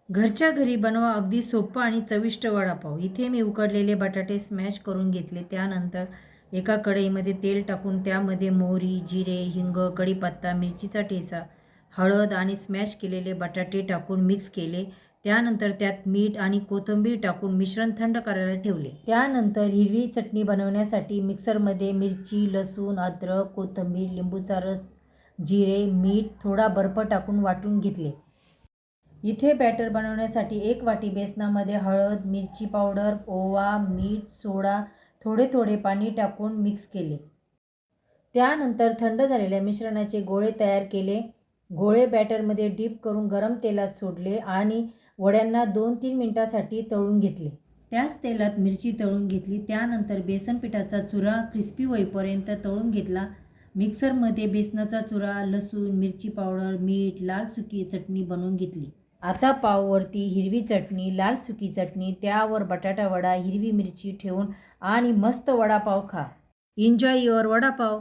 घरच्या घरी बनवा अगदी सोपा आणि चविष्ट वडापाव। इथे मी उकडलेले बटाटे स्मॅश करून घेतले। त्यानंतर एका कढईमध्ये तेल टाकून त्यामध्ये मोहरी, जिरे, हिंग, कढीपत्ता, मिरचीचा ठेचा, हळद आणि स्मॅश केलेले बटाटे टाकून मिक्स केले। त्यानंतर त्यात मीठ आणि कोथिंबीर टाकून मिश्रण थंड करायला ठेवले। त्यानंतर हिरवी चटणी बनवण्यासाठी मिक्सरमध्ये मिरची, लसूण, अद्रक, कोथिंबीर, लिंबूचा रस, जिरे, मीठ, थोडा बर्फ टाकून वाटून घेतले। इथे बॅटर बनवण्यासाठी 1 वाटी बेसनामध्ये हळद, मिरची पावडर, ओवा, मीठ, सोडा, थोडे थोडे पाणी टाकून मिक्स केले। त्यानंतर थंड झालेल्या मिश्रणाचे गोळे तयार केले। गोळे बॅटरमध्ये डीप करून गरम तेलात सोडले आणि वड्यांना 2-3 मिनिटांसाठी तळून घेतले। त्याच तेलात मिरची तळून घेतली। त्यानंतर बेसन पिठाचा चुरा क्रिस्पी होईपर्यंत तळून घेतला। मिक्सरमध्ये बेसनाचा चुरा, लसूण, मिरची पावडर, मीठ, लाल सुकी चटणी बनवून घेतली। आता पाववरती हिरवी चटणी, लाल सुकी चटणी, त्यावर बटाटा वडा, हिरवी मिरची ठेवून आणि मस्त वडापाव खा। Enjoy your vada pav.